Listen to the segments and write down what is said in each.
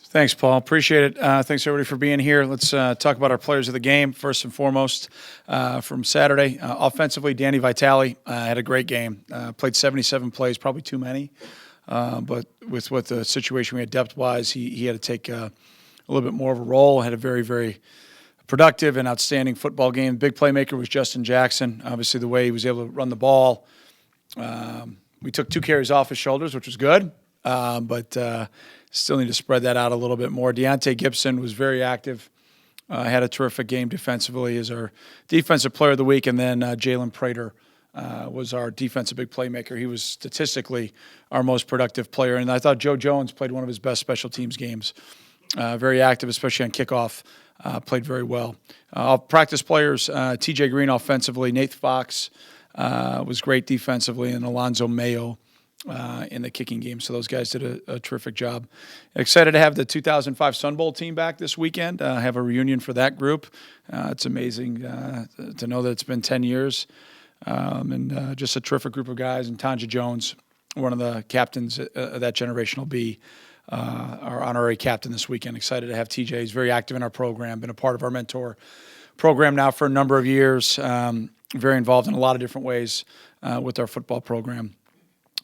Thanks, Paul. Appreciate it. Thanks, everybody, for being here. Let's talk about our players of the game, first and foremost, from Saturday. Offensively, Danny Vitale had a great game. Played 77 plays, probably too many. But with what the situation we had depth-wise, he had to take a little bit more of a role, had a very, very productive and outstanding football game. Big playmaker was Justin Jackson. Obviously, the way he was able to run the ball. We took 2 carries off his shoulders, which was good, but still need to spread that out a little bit more. Deontay Gibson was very active, had a terrific game defensively as our defensive player of the week, and then Jalen Prater was our defensive big playmaker. He was statistically our most productive player, and I thought Joe Jones played one of his best special teams games. Very active, especially on kickoff. Played very well. Practice players, TJ Green offensively, Nate Fox was great defensively, and Alonzo Mayo in the kicking game. So those guys did a terrific job. Excited to have the 2005 Sun Bowl team back this weekend. Have a reunion for that group. It's amazing to know that it's been 10 years. And just a terrific group of guys. And Tanja Jones, one of the captains of that generation, will be our honorary captain this weekend. Excited to have TJ. He's very active in our program, been a part of our mentor program now for a number of years. Very involved in a lot of different ways with our football program.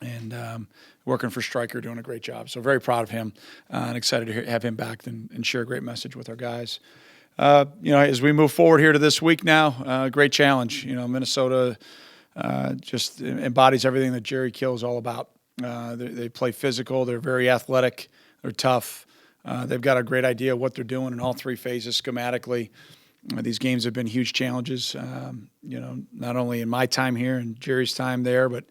And working for Stryker, doing a great job. So very proud of him and excited to have him back and share a great message with our guys. As we move forward here to this week now, great challenge. Minnesota just embodies everything that Jerry Kill is all about. They play physical. They're very athletic. They're tough. They've got a great idea of what they're doing in all 3 phases schematically. These games have been huge challenges, not only in my time here and Jerry's time there, but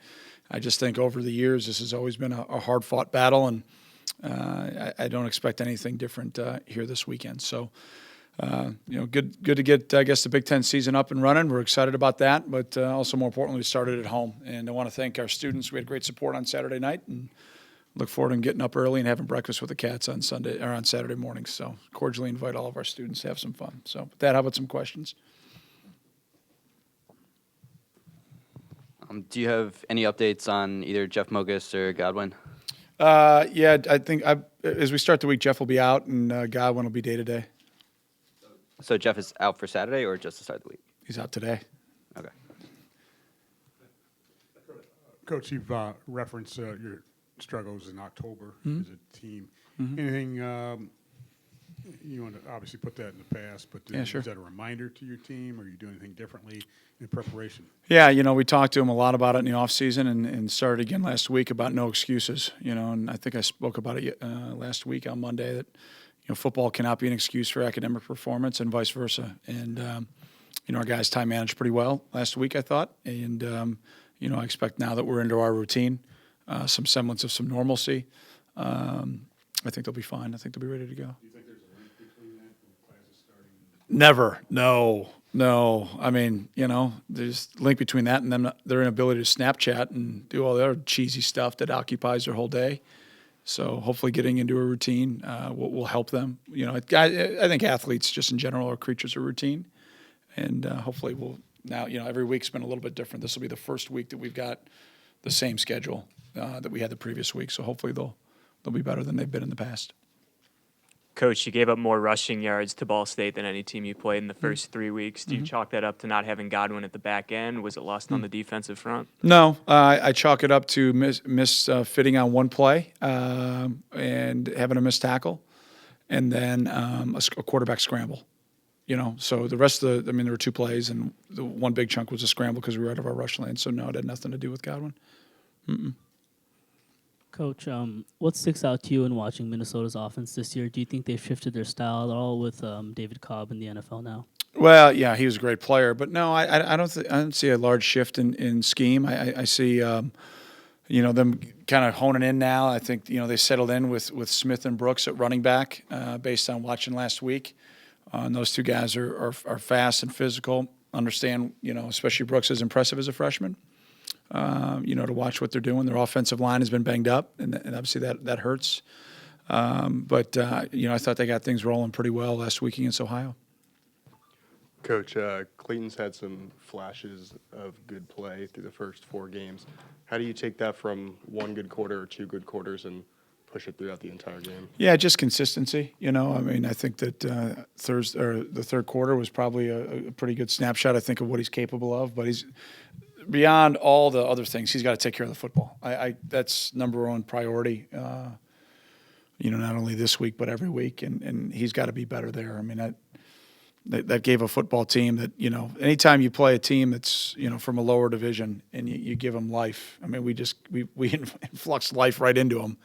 I just think over the years this has always been a hard-fought battle, and I don't expect anything different here this weekend. So, good to get, I guess, the Big Ten season up and running. We're excited about that, but also more importantly, we started at home. And I want to thank our students. We had great support on Saturday night, and look forward to getting up early and having breakfast with the Cats on Saturday mornings. So, cordially invite all of our students to have some fun. So, with that, how about some questions? Do you have any updates on either Jeff Mogus or Godwin? Yeah, I think as we start the week, Jeff will be out and Godwin will be day-to-day. So Jeff is out for Saturday or just to start the week? He's out today. Okay. Coach, you've referenced your struggles in October as a team. Anything you want to obviously put that in the past, but Yeah, sure. Is that a reminder to your team, or are you doing anything differently in preparation? Yeah, we talked to him a lot about it in the offseason and started again last week about no excuses, and I think I spoke about it last week on Monday that, football cannot be an excuse for academic performance and vice versa. And, our guys time managed pretty well last week, I thought. And, I expect now that we're into our routine, some semblance of some normalcy, I think they'll be fine. I think they'll be ready to go. Do you think there's a link between that and classes starting? Never. No. I mean, there's a link between that and them, their inability to Snapchat and do all the other cheesy stuff that occupies their whole day. So hopefully getting into a routine will help them. I think athletes just in general are creatures of routine. And hopefully we'll now, every week's been a little bit different. This will be the first week that we've got the same schedule that we had the previous week. So hopefully they'll be better than they've been in the past. Coach, you gave up more rushing yards to Ball State than any team you played in the first 3 weeks. Do you chalk that up to not having Godwin at the back end? Was it lost on the defensive front? No, I chalk it up to misfitting on one play and having a missed tackle, and then a quarterback scramble. So the rest of there were 2 plays, and the one big chunk was a scramble because we were out of our rush lane. So no, it had nothing to do with Godwin. Coach, what sticks out to you in watching Minnesota's offense this year? Do you think they've shifted their style at all with David Cobb in the NFL now? Well, yeah, he was a great player, but no, I don't see a large shift in scheme. I see them kind of honing in now. I think they settled in with Smith and Brooks at running back based on watching last week. And those 2 guys are fast and physical. Understand, especially Brooks is impressive as a freshman. To watch what they're doing. Their offensive line has been banged up, and obviously that hurts. But I thought they got things rolling pretty well last week against Ohio. Coach, Clayton's had some flashes of good play through the first 4 games. How do you take that from 1 good quarter or 2 good quarters and push it throughout the entire game. Yeah, just consistency. I mean, I think that the third quarter was probably a pretty good snapshot, I think, of what he's capable of. But he's beyond all the other things. He's got to take care of the football. That's number one priority. Not only this week but every week, and he's got to be better there. I mean, that gave a football team that anytime you play a team that's from a lower division and you give them life. I mean, we influxed life right into them.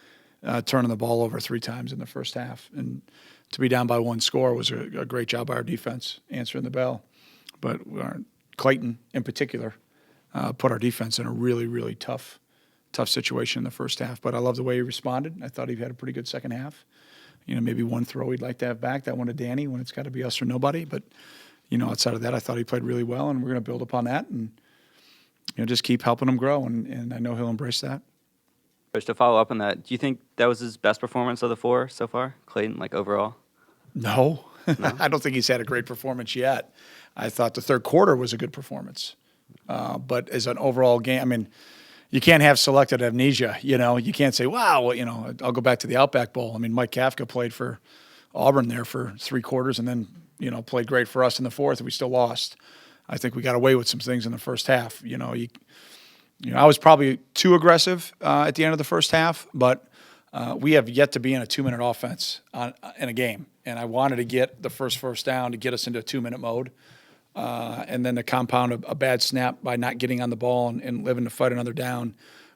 Turning the ball over 3 times in the first half. And to be down by 1 score was a great job by our defense answering the bell. But Clayton, in particular, put our defense in a really, really tough situation in the first half. But I love the way he responded. I thought he had a pretty good second half. Maybe one throw he'd like to have back, that one to Danny, when it's got to be us or nobody. But, outside of that, I thought he played really well, and we're going to build upon that and, just keep helping him grow. And I know he'll embrace that. Coach, to follow up on that, do you think that was his best performance of the 4 so far, Clayton, like overall? No. I don't think he's had a great performance yet. I thought the third quarter was a good performance. But as an overall game, I mean, you can't have selective amnesia. You can't say, wow, I'll go back to the Outback Bowl. I mean, Mike Kafka played for Auburn there for 3 quarters and then, played great for us in the fourth, and we still lost. I think we got away with some things in the first half. I was probably too aggressive at the end of the first half, but we have yet to be in a 2-minute offense in a game. And I wanted to get the first down to get us into a 2-minute mode. And then to compound a bad snap by not getting on the ball and living to fight another down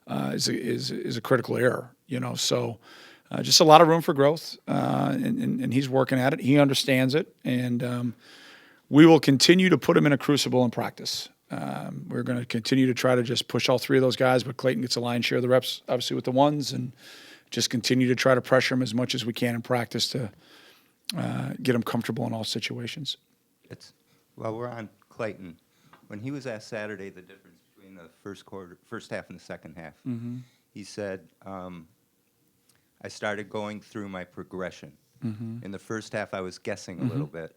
is a critical error. So just a lot of room for growth. And he's working at it. He understands it. And we will continue to put him in a crucible in practice. We're going to continue to try to just push all 3 of those guys, but Clayton gets a lion's share of the reps, obviously, with the ones, and just continue to try to pressure him as much as we can in practice to get him comfortable in all situations. Well, we're on Clayton. When he was asked Saturday the difference between the first half and the second half, he said, I started going through my progression. In the first half, I was guessing a little bit.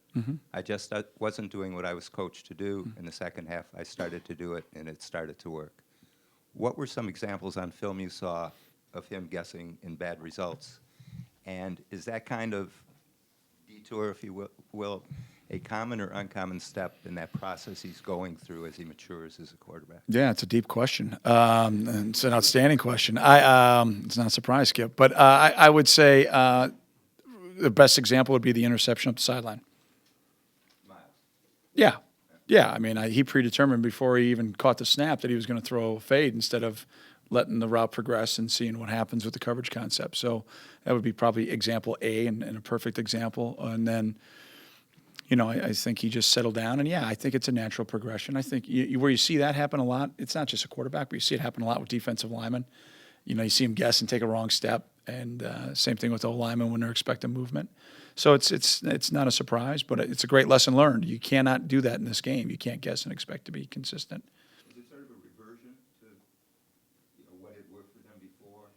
I just wasn't doing what I was coached to do. In the second half, I started to do it, and it started to work. What were some examples on film you saw of him guessing in bad results? And is that kind of detour, if you will, a common or uncommon step in that process he's going through as he matures as a quarterback? Yeah, it's a deep question. And it's an outstanding question. It's not a surprise, Skip. But I would say the best example would be the interception up the sideline. Yeah. I mean, he predetermined before he even caught the snap that he was going to throw a fade instead of letting the route progress and seeing what happens with the coverage concept. So that would be probably example A and a perfect example. And then, I think he just settled down. And, yeah, I think it's a natural progression. I think where you see that happen a lot, it's not just a quarterback, but you see it happen a lot with defensive linemen. You see him guess and take a wrong step. And same thing with O-linemen when they're expecting movement. So it's not a surprise, but it's a great lesson learned. You cannot do that in this game. You can't guess and expect to be consistent. Is it sort of a reversion to what had worked for them before?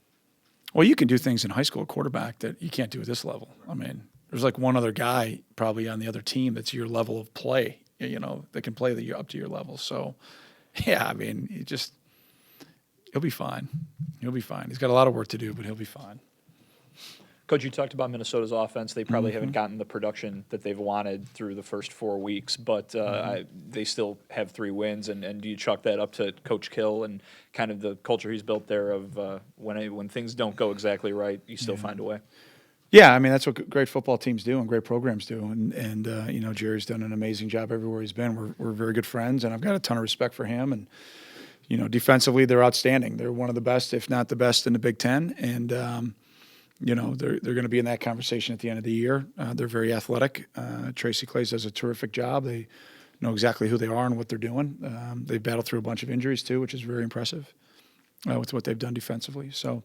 Well, you can do things in high school at quarterback that you can't do at this level. I mean, there's like one other guy probably on the other team that's your level of play, that can play up to your level. So, yeah, I mean, he'll be fine. He'll be fine. He's got a lot of work to do, but he'll be fine. Coach, you talked about Minnesota's offense. They probably haven't gotten the production that they've wanted through the first 4 weeks, but they still have 3 wins. And do you chalk that up to Coach Kill and kind of the culture he's built there of when things don't go exactly right, you still find a way? Yeah, I mean, that's what great football teams do and great programs do. And Jerry's done an amazing job everywhere he's been. We're very good friends, and I've got a ton of respect for him. And, defensively, they're outstanding. They're one of the best, if not the best, in the Big Ten. And, they're going to be in that conversation at the end of the year. They're very athletic. Tracy Clays does a terrific job. They know exactly who they are and what they're doing. They've battled through a bunch of injuries, too, which is very impressive with what they've done defensively. So,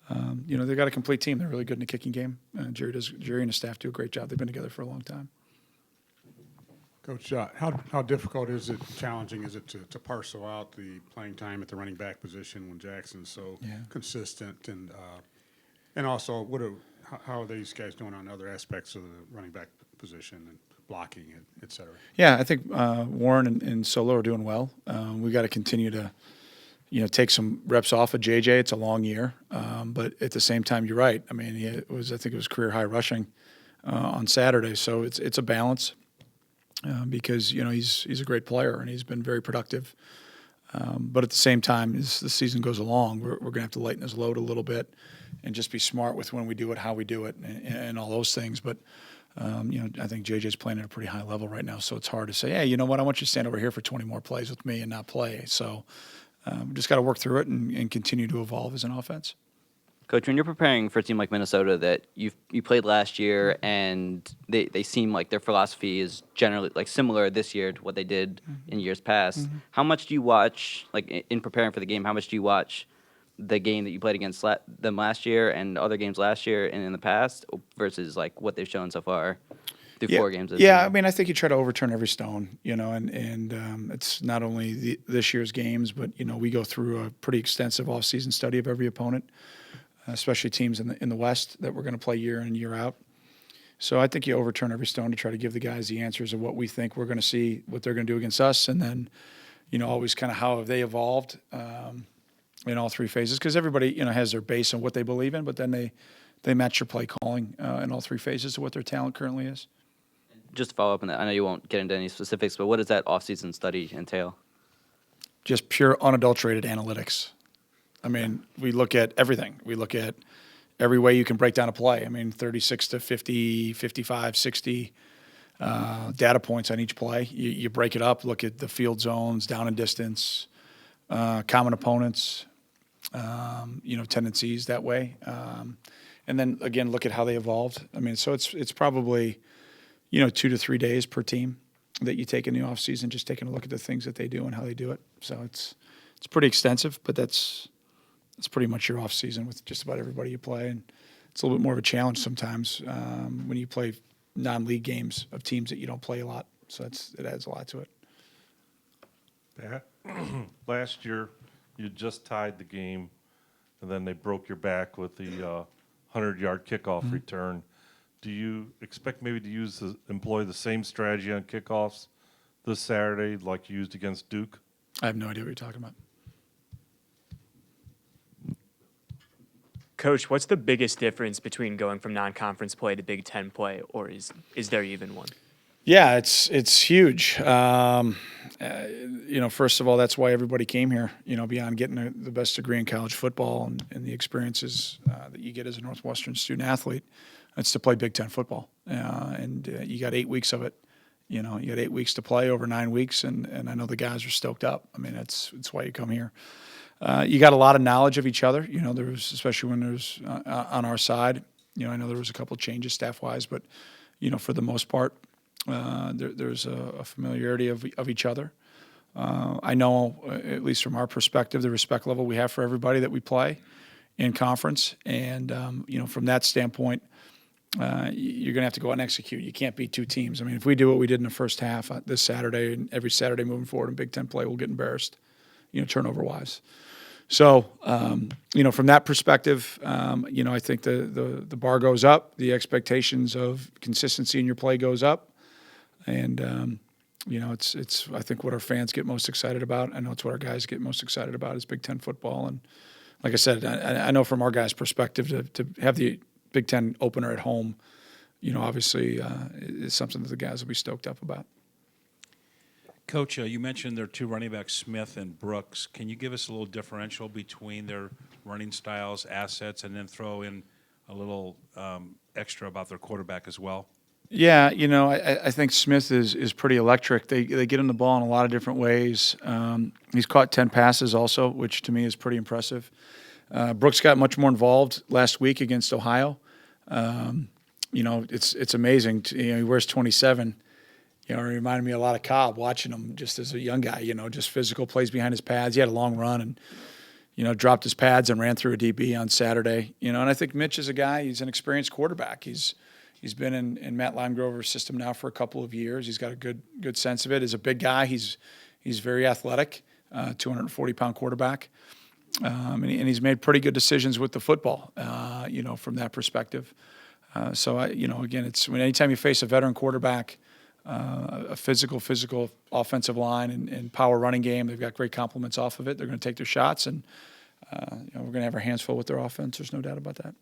they've got a complete team. They're really good in the kicking game. Jerry and his staff do a great job. They've been together for a long time. Coach, how difficult is it, challenging is it to parcel out the playing time at the running back position when Jackson's so consistent and also how are these guys doing on other aspects of the running back position and blocking, et cetera? Yeah, I think Warren and Solo are doing well. We got to continue to, take some reps off of JJ. It's a long year, but at the same time, you're right. I mean, I think it was career high rushing on Saturday. So it's a balance because he's a great player and he's been very productive. But at the same time, as the season goes along, we're going to have to lighten his load a little bit and just be smart with when we do it, how we do it, and all those things. But I think JJ's playing at a pretty high level right now, so it's hard to say, hey, you know what, I want you to stand over here for 20 more plays with me and not play. So we just got to work through it and continue to evolve as an offense. Coach, when you're preparing for a team like Minnesota that you played last year, and they seem like their philosophy is generally like similar this year to what they did in years past, how much do you watch, like in preparing for the game, how much do you watch the game that you played against them last year and other games last year and in the past versus like what they've shown so far through 4 games this Yeah, season? I mean, I think you try to overturn every stone, and it's not only this year's games, but, we go through a pretty extensive offseason study of every opponent, especially teams in the West that we're going to play year in, year out. So I think you overturn every stone to try to give the guys the answers of what we think we're going to see, what they're going to do against us, and then, always kind of how have they evolved in all 3 phases, because everybody, has their base on what they believe in, but then they match your play calling in all 3 phases to what their talent currently is. Just to follow up on that, I know you won't get into any specifics, but what does that offseason study entail? Just pure unadulterated analytics. I mean, we look at everything. We look at every way you can break down a play. I mean, 36 to 50, 55, 60 data points on each play. You break it up, look at the field zones, down and distance, common opponents, tendencies that way. And then, again, look at how they evolved. I mean, so it's probably, 2 to 3 days per team that you take in the offseason, just taking a look at the things that they do and how they do it. So it's pretty extensive, but that's pretty much your offseason with just about everybody you play. And it's a little bit more of a challenge sometimes when you play non-league games of teams that you don't play a lot. So it adds a lot to it. Pat, last year you just tied the game, and then they broke your back with the 100-yard kickoff return. Do you expect maybe to employ the same strategy on kickoffs this Saturday like you used against Duke? I have no idea what you're talking about. Coach, what's the biggest difference between going from non-conference play to Big Ten play, or is there even one? Yeah, it's huge. First of all, that's why everybody came here, beyond getting the best degree in college football and the experiences that you get as a Northwestern student athlete. It's to play Big Ten football. And you got 8 weeks of it. You got 8 weeks to play over 9 weeks, and I know the guys are stoked up. I mean, it's why you come here. You got a lot of knowledge of each other. There was, especially when there's on our side, I know there was a couple of changes staff-wise, but, for the most part, there's a familiarity of each other. I know, at least from our perspective, the respect level we have for everybody that we play in conference. And, from that standpoint, you're going to have to go out and execute. You can't beat 2 teams. I mean, if we do what we did in the first half this Saturday and every Saturday moving forward in Big Ten play, we'll get embarrassed, turnover-wise. So, from that perspective, I think the bar goes up. The expectations of consistency in your play goes up. And, it's I think what our fans get most excited about. I know it's what our guys get most excited about is Big Ten football. And like I said, I know from our guys' perspective to have the Big Ten opener at home, obviously is something that the guys will be stoked up about. Coach, you mentioned their 2 running backs, Smith and Brooks. Can you give us a little differential between their running styles, assets, and then throw in a little extra about their quarterback as well? Yeah, I think Smith is pretty electric. They get him the ball in a lot of different ways. He's caught 10 passes also, which to me is pretty impressive. Brooks got much more involved last week against Ohio. It's amazing. He wears 27. It reminded me a lot of Cobb watching him just as a young guy. Just physical, plays behind his pads. He had a long run and dropped his pads and ran through a DB on Saturday. And I think Mitch is a guy. He's an experienced quarterback. He's been in Matt Limegrover's system now for a couple of years. He's got a good sense of it. He's a big guy. He's very athletic, 240-pound quarterback. And he's made pretty good decisions with the football, from that perspective. So, again, it's anytime you face a veteran quarterback, a physical offensive line and power running game. They've got great complements off of it. They're going to take their shots, and we're going to have our hands full with their offense. There's no doubt about that.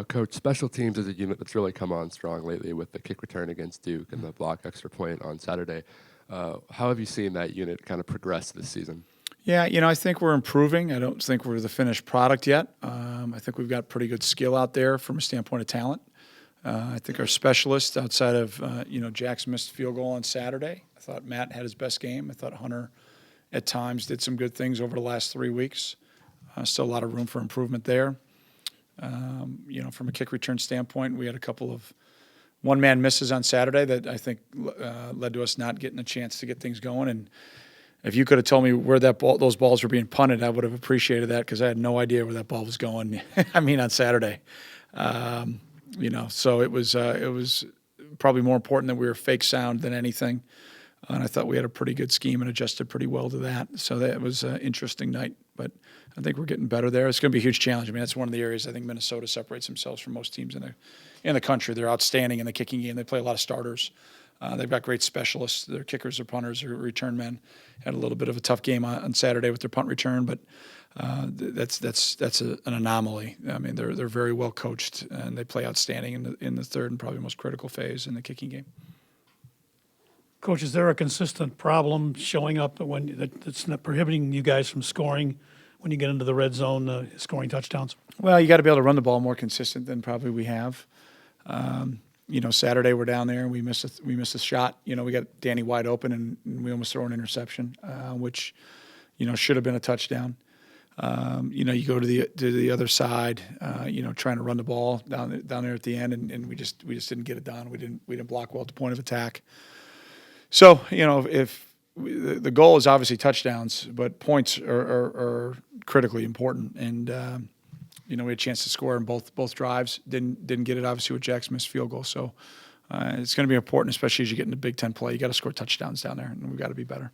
Coach, special teams is a unit that's really come on strong lately with the kick return against Duke and the block extra point on Saturday. How have you seen that unit kind of progress this season? Yeah, I think we're improving. I don't think we're the finished product yet. I think we've got pretty good skill out there from a standpoint of talent. I think our specialists outside of, Jack's missed field goal on Saturday. I thought Matt had his best game. I thought Hunter at times did some good things over the last 3 weeks. Still a lot of room for improvement there. From a kick return standpoint, we had a couple of one-man misses on Saturday that I think led to us not getting a chance to get things going. And if you could have told me where those balls were being punted, I would have appreciated that because I had no idea where that ball was going. On Saturday. So it was probably more important that we were fake sound than anything. And I thought we had a pretty good scheme and adjusted pretty well to that. So that was an interesting night. But I think we're getting better there. It's going to be a huge challenge. That's one of the areas I think Minnesota separates themselves from most teams in the country. They're outstanding in the kicking game. They play a lot of starters. They've got great specialists. Their kickers, their punters, their return men. Had a little bit of a tough game on Saturday with their punt return, but that's an anomaly. They're very well coached and they play outstanding in the third and probably most critical phase in the kicking game. Coach, is there a consistent problem showing up that's not prohibiting you guys from scoring when you get into the red zone, scoring touchdowns? Well, you got to be able to run the ball more consistent than probably we have. Saturday we're down there and we missed a shot. We got Danny wide open and we almost throw an interception, which should have been a touchdown. You go to the other side, trying to run the ball down there at the end, and we just didn't get it done. We didn't block well at the point of attack. So if the goal is obviously touchdowns, but points are critically important, and we had a chance to score in both drives. Didn't get it obviously with Jack's missed field goal. So it's going to be important, especially as you get into Big Ten play. You got to score touchdowns down there, and we've got to be better.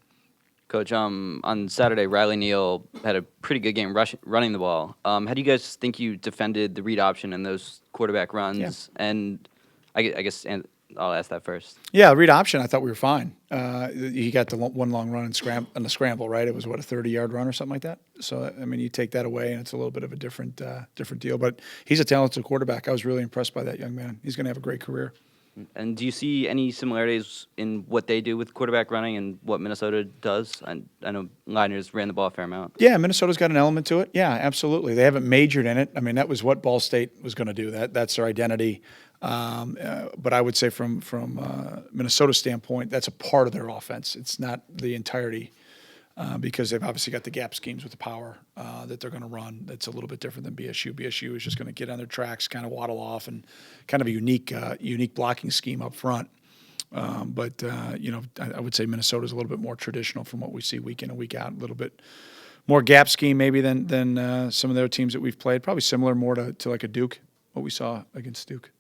Coach, on Saturday, Riley Neal had a pretty good game running the ball. How do you guys think you defended the read option and those quarterback runs? Yeah. And I guess I'll ask that first. Yeah, read option, I thought we were fine. He got the one long run and the scramble, right? It was, a 30-yard run or something like that? So, you take that away, and it's a little bit of a different deal. But he's a talented quarterback. I was really impressed by that young man. He's going to have a great career. And do you see any similarities in what they do with quarterback running and what Minnesota does? I know Liners ran the ball a fair amount. Yeah, Minnesota's got an element to it. Yeah, absolutely. They haven't majored in it. That was what Ball State was going to do. That's their identity. But I would say from Minnesota's standpoint, that's a part of their offense. It's not the entirety because they've obviously got the gap schemes with the power that they're going to run. That's a little bit different than BSU. BSU is just going to get on their tracks, kind of waddle off, and kind of a unique blocking scheme up front. But I would say Minnesota's a little bit more traditional from what we see week in and week out. A little bit more gap scheme maybe than some of the other teams that we've played. Probably similar more to like a Duke, what we saw against Duke.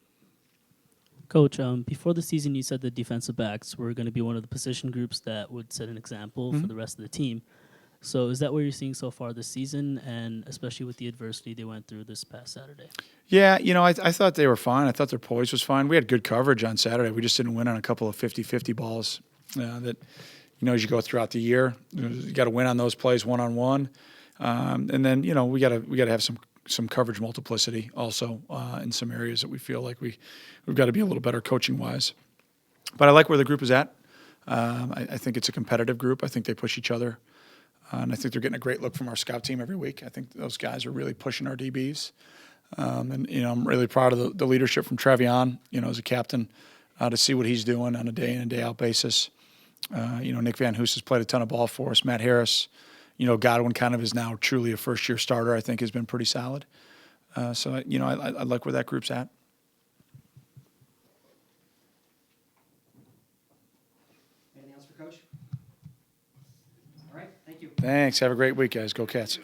Coach, before the season, you said the defensive backs were going to be one of the position groups that would set an example for the rest of the team. So is that what you're seeing so far this season, and especially with the adversity they went through this past Saturday? Yeah, I thought they were fine. I thought their poise was fine. We had good coverage on Saturday. We just didn't win on a couple of 50-50 balls that, as you go throughout the year, you got to win on those plays one-on-one. And then, we got to have some coverage multiplicity also in some areas that we feel like we've got to be a little better coaching-wise. But I like where the group is at. I think it's a competitive group. I think they push each other. And I think they're getting a great look from our scout team every week. I think those guys are really pushing our DBs. And I'm really proud of the leadership from Trevion, as a captain, to see what he's doing on a day in and day out basis. Nick Van Hoos has played a ton of ball for us. Matt Harris, Godwin kind of is now truly a first-year starter, I think has been pretty solid. So I like where that group's at. Anything else for Coach? All right, thank you. Thanks. Have a great week, guys. Go Cats.